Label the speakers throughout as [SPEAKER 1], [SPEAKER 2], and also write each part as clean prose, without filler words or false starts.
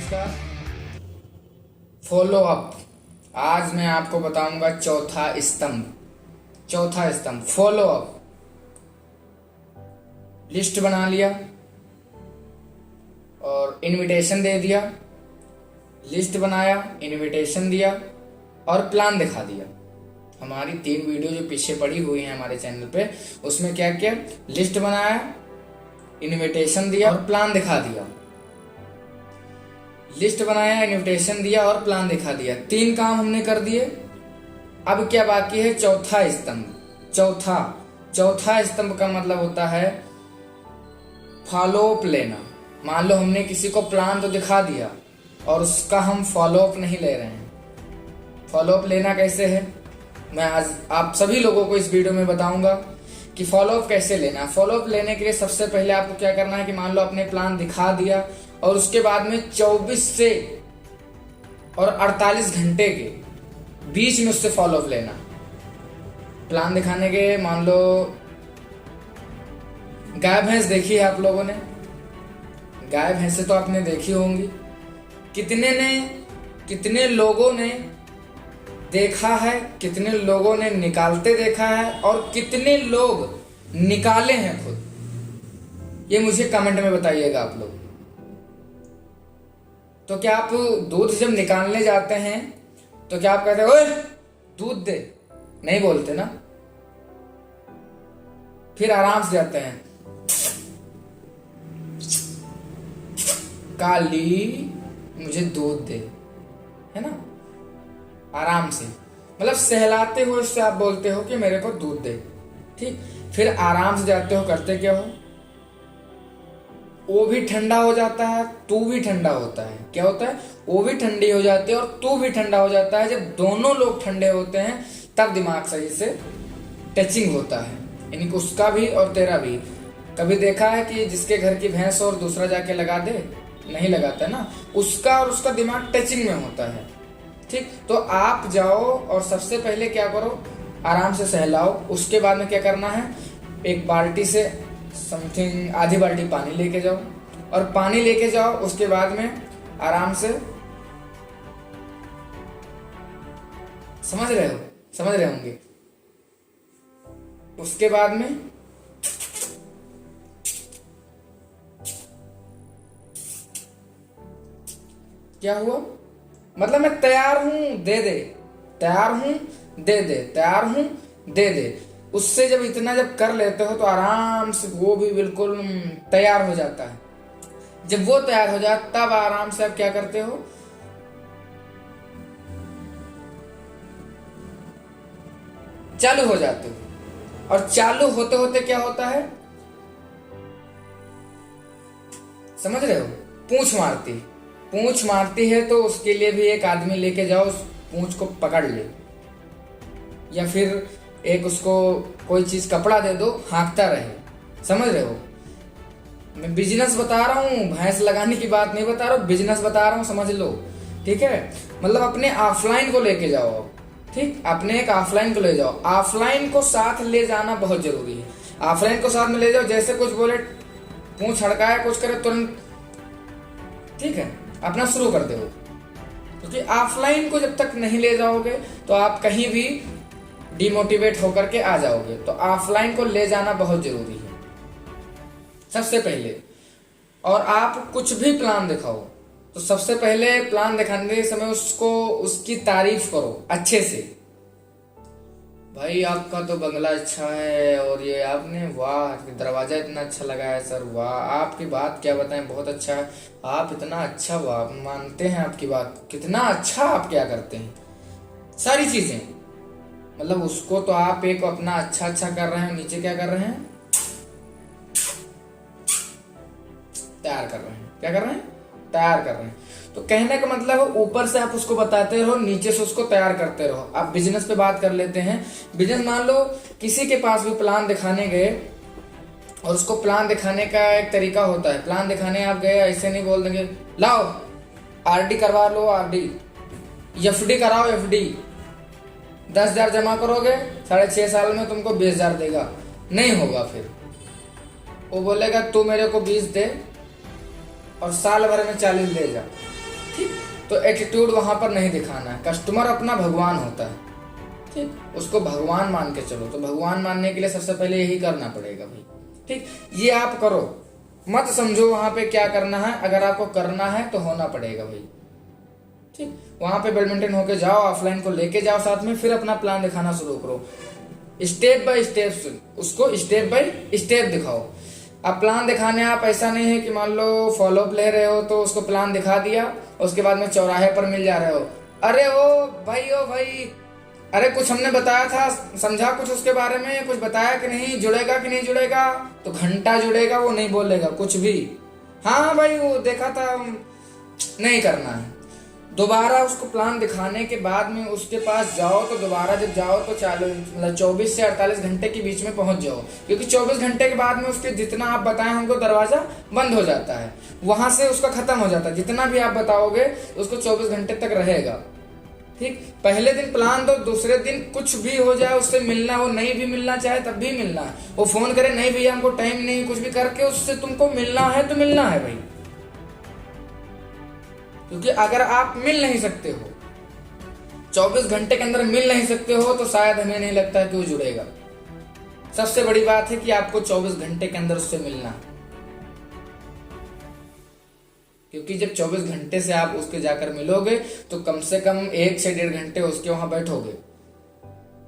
[SPEAKER 1] नमस्कार। Follow up. आज मैं आपको बताऊंगा चौथा स्तंभ फॉलो अप। लिस्ट बना लिया और इनविटेशन दे दिया, लिस्ट बनाया, इनविटेशन दिया और प्लान दिखा दिया। हमारी 3 वीडियो जो पीछे पड़ी हुई हैं हमारे चैनल पे, उसमें क्या किया? लिस्ट बनाया, इनविटेशन दिया और प्लान दिखा दिया। लिस्ट बनाया, इनविटेशन दिया और प्लान दिखा दिया। 3 काम हमने कर दिए। अब क्या बाकी है? चौथा स्तंभ। चौथा स्तंभ का मतलब होता है फॉलो अप लेना। मान लो हमने किसी को प्लान तो दिखा दिया और उसका हम फॉलो अप नहीं ले रहे हैं। फॉलो अप लेना कैसे है, मैं आज आप सभी लोगों को इस वीडियो में बताऊंगा कि फॉलो अप कैसे लेना है। फॉलो अप लेने के लिए सबसे पहले आपको क्या करना है कि मान लो आपने प्लान दिखा दिया और उसके बाद में 24 से और 48 घंटे के बीच में उससे फॉलो अप लेना। प्लान दिखाने के मान लो गाय भैंस देखी है आप लोगों ने, गाय भैंसे तो आपने देखी होंगी। कितने लोगों ने देखा है, कितने लोगों ने निकालते देखा है और कितने लोग निकाले हैं खुद, ये मुझे कमेंट में बताइएगा आप लोग। तो क्या आप दूध जब निकालने जाते हैं तो क्या आप कहते हैं ओए दूध दे? नहीं बोलते ना। फिर आराम से जाते हैं, काली मुझे दूध दे, है ना, आराम से, मतलब सहलाते हुए उससे आप बोलते हो कि मेरे को दूध दे। ठीक, फिर आराम से जाते हो, करते क्या हो? वो भी ठंडा हो जाता है, तू भी ठंडा होता है। क्या होता है? वो भी ठंडी हो जाती है और तू भी ठंडा हो जाता है। जब दोनों लोग ठंडे होते हैं तब दिमाग सही से टचिंग होता है, यानी कि उसका भी और तेरा भी। कभी देखा है कि जिसके घर की भैंस और दूसरा जाके लगा दे? नहीं लगाता ना। उसका और उसका दिमाग टचिंग में होता है। ठीक, तो आप जाओ और सबसे पहले क्या करो? आराम से सहलाओ। उसके बाद में क्या करना है? एक बाल्टी से समथिंग आधी बाल्टी पानी लेके जाओ और पानी लेके जाओ। उसके बाद में आराम से, समझ रहे होंगे। उसके बाद में क्या हुआ? मतलब मैं तैयार हूं, दे दे, तैयार हूं, दे दे, तैयार हूं, दे दे। उससे जब इतना जब कर लेते हो तो आराम से वो भी बिल्कुल तैयार हो जाता है। जब वो तैयार हो जाए तब आराम से आप क्या करते हो? चालू हो जाते हो। और चालू होते होते क्या होता है? समझ रहे हो? पूंछ मारती है तो उसके लिए भी एक आदमी लेके जाओ, उस पूंछ को पकड़ ले, या फिर एक उसको कोई चीज कपड़ा दे दो, हाँकता रहे। समझ रहे हो? मैं बिजनेस बता रहा हूँ, भैंस लगाने की बात नहीं बता रहा हूँ, बिजनेस बता रहा हूँ, समझ लो। ठीक है, मतलब अपने ऑफलाइन को लेके जाओ। ठीक, अपने एक ऑफलाइन को ले जाओ। ऑफलाइन को साथ ले जाना बहुत जरूरी है। ऑफलाइन को साथ में ले जाओ। जैसे कुछ बोले, पूंछ हड़काए, कुछ करे, तुरंत ठीक है अपना शुरू कर दो। क्योंकि ऑफलाइन को जब तक नहीं ले जाओगे तो आप कहीं भी डिमोटिवेट होकर के आ जाओगे। तो ऑफलाइन को ले जाना बहुत जरूरी है सबसे पहले। और आप कुछ भी प्लान दिखाओ तो सबसे पहले प्लान दिखाने के समय उसको, उसकी तारीफ करो अच्छे से। भाई आपका तो बंगला अच्छा है और ये आपने, वाह दरवाजा इतना अच्छा लगा है सर, वाह आपकी बात क्या बताएं, बहुत अच्छा है, आप इतना अच्छा, वाह मानते हैं आपकी बात, कितना अच्छा आप क्या करते हैं, सारी चीजें। मतलब उसको तो आप एक अपना अच्छा कर रहे हैं, नीचे क्या कर रहे हैं? तैयार कर रहे हैं। क्या कर रहे हैं? तैयार कर रहे हैं। तो कहने का मतलब ऊपर से आप उसको बताते रहो, नीचे से उसको तैयार करते रहो। आप बिजनेस पे बात कर लेते हैं। बिजनेस, मान लो किसी के पास भी प्लान दिखाने गए और उसको प्लान दिखाने का एक तरीका होता है। प्लान दिखाने आप गए, ऐसे नहीं बोल देंगे लाओ आरडी करवा लो, आरडी, एफडी कराओ, एफडी 10,000 जमा करोगे, 6.5 साल में तुमको 20,000 देगा। नहीं होगा। फिर वो बोलेगा तू मेरे को 20 दे और साल भर में 40 ले जा। ठीक, तो एटीट्यूड वहां पर नहीं दिखाना है। कस्टमर अपना भगवान होता है, ठीक, उसको भगवान मान के चलो। तो भगवान मानने के लिए सबसे पहले यही करना पड़ेगा भाई, ठीक। ये आप करो, मत समझो वहां पे क्या करना है, अगर आपको करना है तो होना पड़ेगा भाई, ठीक। वहां पे बैडमिंटन होके जाओ, ऑफलाइन को लेके जाओ साथ में, फिर अपना प्लान दिखाना शुरू करो। स्टेप बाय स्टेप उसको स्टेप बाय स्टेप दिखाओ। अब प्लान दिखाने आप ऐसा नहीं है कि मान लो फॉलोअप ले रहे हो तो उसको प्लान दिखा दिया, उसके बाद में चौराहे पर मिल जा रहे हो, अरे ओ भाई, अरे कुछ हमने बताया था, समझा कुछ उसके बारे में, कुछ बताया कि नहीं, जुड़ेगा कि नहीं जुड़ेगा, तो घंटा जुड़ेगा वो नहीं बोलेगा कुछ भी, हाँ भाई वो देखा था, नहीं करना है। दोबारा उसको प्लान दिखाने के बाद में उसके पास जाओ, तो दोबारा जब जाओ तो 24 से 48 घंटे के बीच में पहुंच जाओ, क्योंकि 24 घंटे के बाद में उसके जितना आप बताएं हमको दरवाजा बंद हो जाता है, वहां से उसका खत्म हो जाता है। जितना भी आप बताओगे उसको 24 घंटे तक रहेगा, ठीक। पहले दिन प्लान दो, दूसरे दिन कुछ भी हो जाए उससे मिलना, वो नहीं भी मिलना चाहे तब भी मिलना है, वो फोन करे नहीं भैया हमको टाइम नहीं, कुछ भी करके उससे तुमको मिलना है तो मिलना है भाई। क्योंकि अगर आप मिल नहीं सकते हो, 24 घंटे के अंदर मिल नहीं सकते हो, तो शायद हमें नहीं लगता है कि वो जुड़ेगा। सबसे बड़ी बात है कि आपको 24 घंटे के अंदर उससे मिलना है, क्योंकि जब 24 घंटे से आप उसके जाकर मिलोगे तो कम से कम 1 से 1.5 घंटे उसके वहां बैठोगे।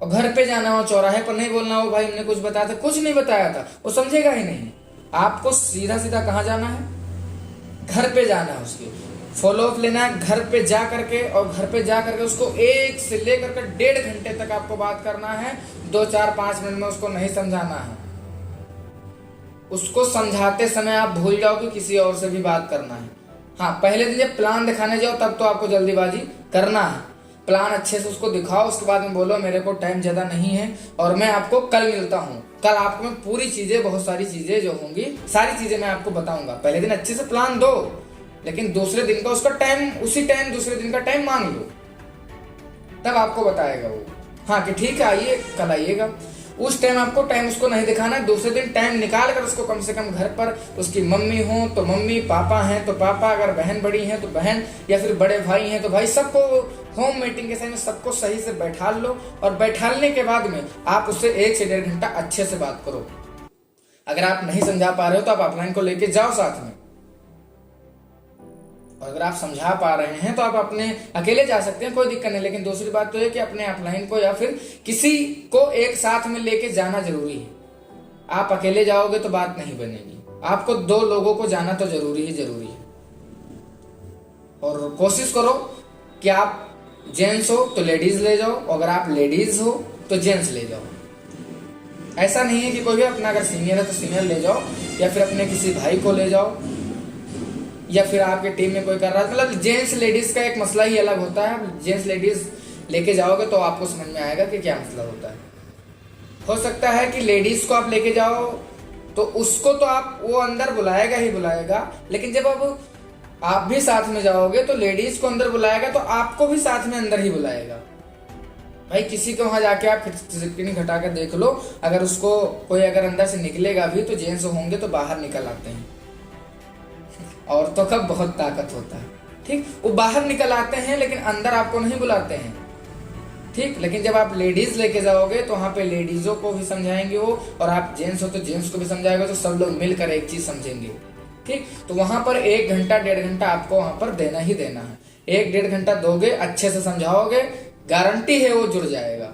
[SPEAKER 1] और घर पे जाना हो, चौराहे पर नहीं बोलना हो भाई हमने कुछ बताया था, कुछ नहीं बताया था, वो समझेगा ही नहीं। आपको सीधा सीधा कहाँ जाना है, घर पे जाना है, उसके फॉलोअप लेना है घर पे जा करके, और घर पे जा करके उसको 1 से लेकर के 1.5 घंटे तक आपको बात करना है। 2, 4, 5 मिनट में उसको नहीं समझाना है। उसको समझाते समय आप भूल जाओ कि किसी और से भी बात करना है। हाँ, पहले दिन जब प्लान दिखाने जाओ तब तो आपको जल्दीबाजी करना है, प्लान अच्छे से उसको दिखाओ, उसके बाद में बोलो मेरे को टाइम ज्यादा नहीं है और मैं आपको कल मिलता हूँ। कल आपको मैं पूरी चीजें, बहुत सारी चीजें जो होंगी, सारी चीजें मैं आपको बताऊंगा। पहले दिन अच्छे से प्लान दो, लेकिन दूसरे दिन का उसका टाइम, उसी टाइम दूसरे दिन का टाइम मांग लो, तब आपको बताएगा वो, हाँ कि ठीक है आइए कल आइएगा। उस टाइम आपको टाइम उसको नहीं दिखाना है। दूसरे दिन टाइम निकाल कर उसको कम से कम घर पर उसकी मम्मी हो तो मम्मी, पापा हैं तो पापा, अगर बहन बड़ी हैं तो बहन, या फिर बड़े भाई हैं तो भाई, सबको होम मीटिंग के समय सबको सही से बैठा लो। और बैठालने के बाद में आप उससे 1 से 1.5 घंटा अच्छे से बात करो। अगर आप नहीं समझा पा रहे हो तो आप ऑफलाइन को लेके जाओ साथ में, और अगर आप समझा पा रहे हैं तो आप अपने अकेले जा सकते हैं, कोई दिक्कत नहीं। लेकिन दूसरी बात तो है कि अपने ऑफलाइन को या फिर किसी को एक साथ में लेके जाना जरूरी है। आप अकेले जाओगे तो बात नहीं बनेगी, आपको 2 लोगों को जाना तो जरूरी है। और कोशिश करो कि आप जेंट्स हो तो लेडीज ले जाओ, अगर आप लेडीज हो तो जेंट्स ले जाओ। ऐसा नहीं है कि कोई भी अपना, अगर सीनियर है तो सीनियर ले जाओ, या फिर अपने किसी भाई को ले जाओ, या फिर आपके टीम में कोई कर रहा है। मतलब जेंट्स लेडीज का एक मसला ही अलग होता है। जेंट्स लेडीज लेके जाओगे तो आपको समझ में आएगा कि क्या मसला होता है। हो सकता है कि लेडीज को आप लेके जाओ तो उसको तो आप, वो अंदर बुलाएगा ही बुलाएगा, लेकिन जब अब आप भी साथ में जाओगे तो लेडीज को अंदर बुलाएगा तो आपको भी साथ में अंदर ही बुलाएगा। भाई किसी को वहां जाके आप खिड़की घटा कर देख लो, अगर उसको कोई अगर अंदर से निकलेगा भी तो जेंट्स होंगे तो बाहर निकल आते हैं। औरतों का बहुत ताकत होता है, ठीक, वो बाहर निकल आते हैं लेकिन अंदर आपको नहीं बुलाते हैं, ठीक। लेकिन जब आप लेडीज लेके जाओगे तो वहां पे लेडीजों को भी समझाएंगे वो, और आप जेंट्स हो तो जेंट्स को भी समझाएंगे, तो सब लोग मिलकर एक चीज समझेंगे, ठीक। तो वहां पर 1 घंटा 1.5 घंटा आपको वहां पर देना ही देना है। 1-1.5 घंटा दोगे, अच्छे से समझाओगे, गारंटी है वो जुड़ जाएगा।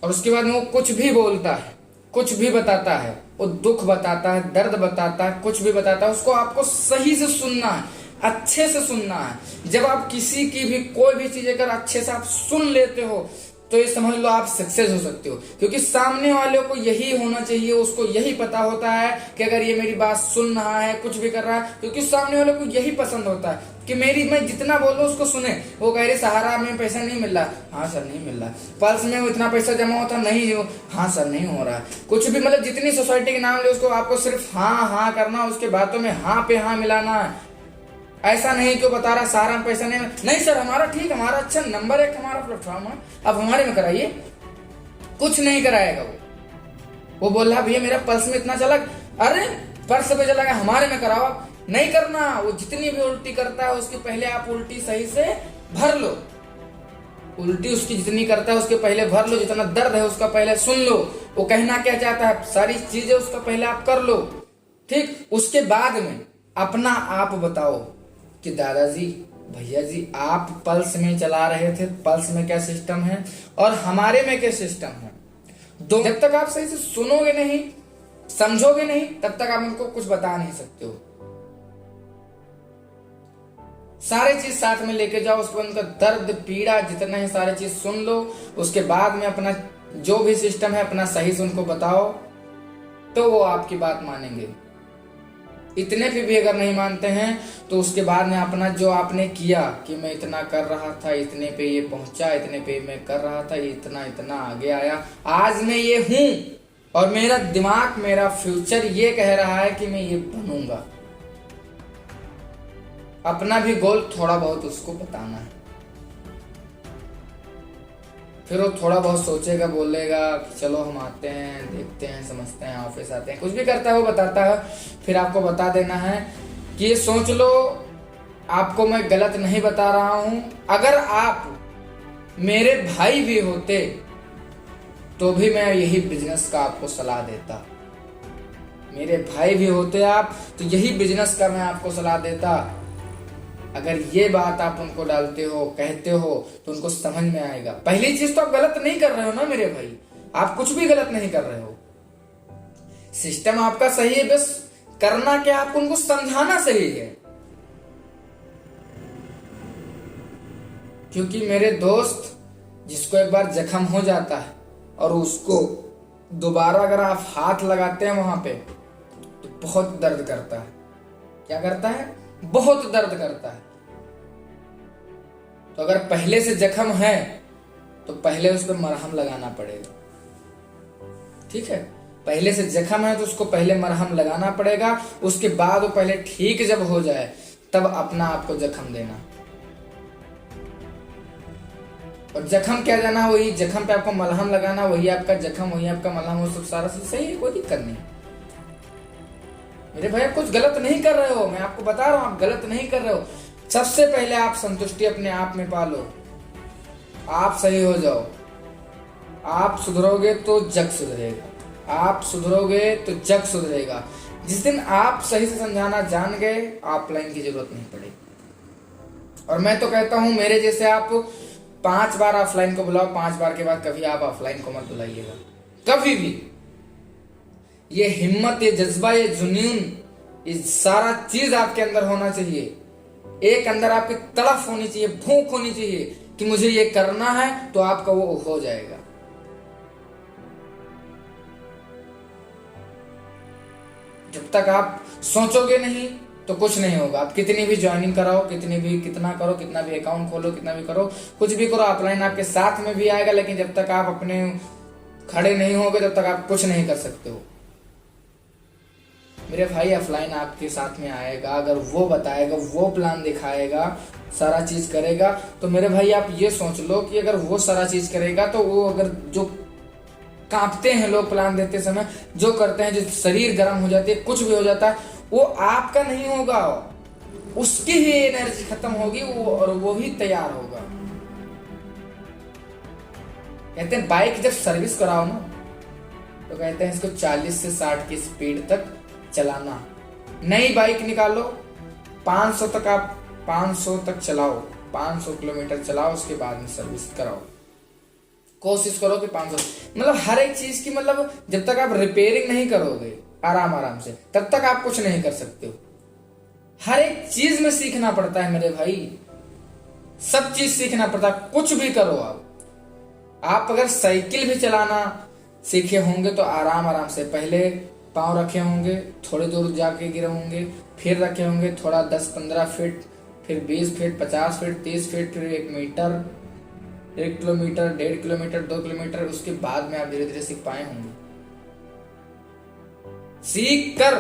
[SPEAKER 1] और उसके बाद वो कुछ भी बोलता है, कुछ भी बताता है, वो दुख बताता है, दर्द बताता है, कुछ भी बताता है, उसको आपको सही से सुनना है, अच्छे से सुनना है। जब आप किसी की भी कोई भी चीज अगर अच्छे से आप सुन लेते हो तो ये समझ लो आप सक्सेस हो सकते हो, क्योंकि सामने वाले को यही होना चाहिए, उसको यही पता होता है कि अगर ये मेरी बात सुन रहा है, कुछ भी कर रहा है, क्योंकि सामने वाले को यही पसंद होता है कि मैं जितना बोलूं उसको सुने। वो कह रही सहारा में पैसा नहीं मिल रहा, हाँ सर नहीं मिल रहा। पल्स में इतना पैसा जमा होता नहीं, हाँ सर नहीं हो रहा। कुछ भी, मतलब जितनी सोसाइटी के नाम ले उसको आपको सिर्फ हाँ हाँ करना, उसके बातों में हाँ पे हाँ मिलाना है। ऐसा नहीं कि बता रहा सारा में पैसा नहीं सर हमारा ठीक, हमारा अच्छा नंबर 1 हमारा प्लेटफॉर्म है, अब हमारे में कराइए। कुछ नहीं कराएगा वो बोल रहा भैया मेरा पर्स में इतना चला, अरे पर्स पे चला गया, हमारे में कराओ। नहीं करना। वो जितनी भी उल्टी करता है उसके पहले आप उल्टी सही से भर लो। उल्टी उसकी जितनी करता है उसके पहले भर लो। जितना दर्द है उसका पहले सुन लो, वो कहना क्या चाहता है, सारी चीजें उसका पहले आप कर लो। ठीक, उसके बाद में अपना आप बताओ कि दादाजी, भैया जी, आप पल्स में चला रहे थे, पल्स में क्या सिस्टम है और हमारे में क्या सिस्टम है। जब तक आप सही से सुनोगे नहीं, समझोगे नहीं, तब तक आप उनको कुछ बता नहीं सकते हो। सारे चीज साथ में लेके जाओ, उसके बाद उनका दर्द पीड़ा जितना है सारी चीज सुन लो। उसके बाद में अपना जो भी सिस्टम है अपना सही से उनको बताओ, तो वो आपकी बात मानेंगे। इतने भी अगर नहीं मानते हैं तो उसके बाद में अपना जो आपने किया कि मैं इतना कर रहा था, इतने पे ये पहुंचा, इतने पे मैं कर रहा था, इतना इतना आगे आया, आज मैं ये हूं और मेरा दिमाग, मेरा फ्यूचर ये कह रहा है कि मैं ये बनूंगा। अपना भी गोल थोड़ा बहुत उसको बताना है। फिर वो थोड़ा बहुत सोचेगा, बोलेगा कि चलो हम आते हैं, देखते हैं, समझते हैं, ऑफिस आते हैं, कुछ भी करता है वो बताता है। फिर आपको बता देना है कि ये सोच लो, आपको मैं गलत नहीं बता रहा हूं। अगर आप मेरे भाई भी होते तो भी मैं यही बिजनेस का आपको सलाह देता। मेरे भाई भी होते आप तो यही बिजनेस का मैं आपको सलाह देता। अगर ये बात आप उनको डालते हो, कहते हो, तो उनको समझ में आएगा। पहली चीज तो आप गलत नहीं कर रहे हो ना मेरे भाई, आप कुछ भी गलत नहीं कर रहे हो। सिस्टम आपका सही है, बस करना क्या, आपको उनको समझाना सही है। क्योंकि मेरे दोस्त, जिसको एक बार जख्म हो जाता है और उसको दोबारा अगर आप हाथ लगाते हैं वहां पे, तो बहुत दर्द करता है। क्या करता है? बहुत दर्द करता है। तो अगर पहले से जख्म है तो पहले उस पर मरहम लगाना पड़ेगा। ठीक है, पहले से जख्म है तो उसको पहले मरहम लगाना पड़ेगा। उसके बाद वो पहले ठीक जब हो जाए तब अपना आपको जख्म देना। और जख्म क्या देना, वही जख्म पे आपको मलहम लगाना, वही आपका जख्म, वही आपका मलहम, वो सब सारा सही है, कोई दिक्कत नहीं। मेरे भाई आप कुछ गलत नहीं कर रहे हो, मैं आपको बता रहा हूं, आप गलत नहीं कर रहे हो। सबसे पहले आप संतुष्टि अपने आप में पालो, आप सही हो जाओ। आप सुधरोगे तो जग सुधरेगा, आप सुधरोगे तो जग सुधरेगा। जिस दिन आप सही से समझाना जान गए, ऑफलाइन की जरूरत नहीं पड़ेगी। और मैं तो कहता हूं मेरे जैसे आप 5 बार ऑफलाइन को बुलाओ, 5 बार के बाद कभी आप ऑफलाइन को मत बुलाइएगा, कभी भी। ये हिम्मत, ये जज्बा, ये जुनून, ये सारा चीज आपके अंदर होना चाहिए। एक अंदर आपकी तड़फ होनी चाहिए, भूख होनी चाहिए कि मुझे ये करना है, तो आपका वो हो जाएगा। जब तक आप सोचोगे नहीं तो कुछ नहीं होगा। आप कितनी भी ज्वाइनिंग कराओ, कितना करो, कितना भी अकाउंट खोलो, कितना भी करो, कुछ भी करो, ऑफलाइन आपके साथ में भी आएगा। लेकिन जब तक आप अपने खड़े नहीं होगे तब तक आप कुछ नहीं कर सकते हो। मेरे भाई ऑफलाइन आपके साथ में आएगा, अगर वो बताएगा, वो प्लान दिखाएगा, सारा चीज करेगा, तो मेरे भाई आप ये सोच लो कि अगर वो सारा चीज करेगा तो वो, अगर जो कांपते हैं लोग प्लान देते समय, जो करते हैं, जो शरीर गर्म हो जाती है, कुछ भी हो जाता है, वो आपका नहीं होगा, उसकी ही एनर्जी खत्म होगी, वो और वो भी तैयार होगा। कहते हैं बाइक जब सर्विस कराओ ना, तो कहते हैं इसको 40 से 60 की स्पीड तक चलाना। नई बाइक निकालो, 500 तक आप 500 तक चलाओ, 500 किलोमीटर चलाओ, उसके बाद में सर्विस कराओ। कोशिश करो कि 500, मतलब हर एक चीज की, मतलब जब तक आप रिपेयरिंग नहीं करोगे आराम से, तब तक आप कुछ नहीं कर सकते हो। हर एक चीज में सीखना पड़ता है मेरे भाई, सब चीज सीखना पड़ता है। कुछ भी करो आप अगर साइकिल भी चलाना सीखे होंगे तो आराम से पहले पांव रखे होंगे, थोड़ी दूर जाके गिरे होंगे, फिर रखे होंगे थोड़ा 10-15 फीट, फिर 20 फीट, 50 फीट, 30 फीट, फिर 1 मीटर, 1 किलोमीटर, 1.5 किलोमीटर, 2 किलोमीटर, उसके बाद में आप धीरे धीरे सीख पाए होंगे। सीख कर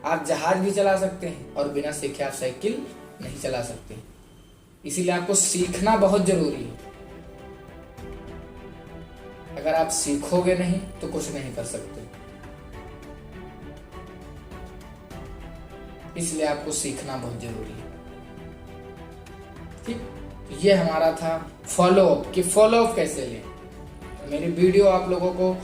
[SPEAKER 1] आप जहाज भी चला सकते हैं और बिना सीखे आप साइकिल नहीं चला सकते। इसीलिए आपको सीखना बहुत जरूरी है। अगर आप सीखोगे नहीं तो कुछ नहीं कर सकते। इसलिए आपको सीखना बहुत जरूरी है। ठीक, ये हमारा था फॉलो अप कि फॉलो अप कैसे लें। मेरी वीडियो आप लोगों को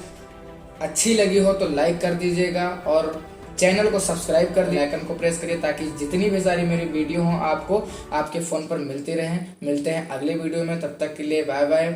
[SPEAKER 1] अच्छी लगी हो तो लाइक कर दीजिएगा और चैनल को सब्सक्राइब कर आइकन को प्रेस करिए ताकि जितनी भी सारी मेरी वीडियो हो आपको आपके फोन पर मिलती रहें। मिलते हैं अगले वीडियो में, तब तक के लिए बाय बाय।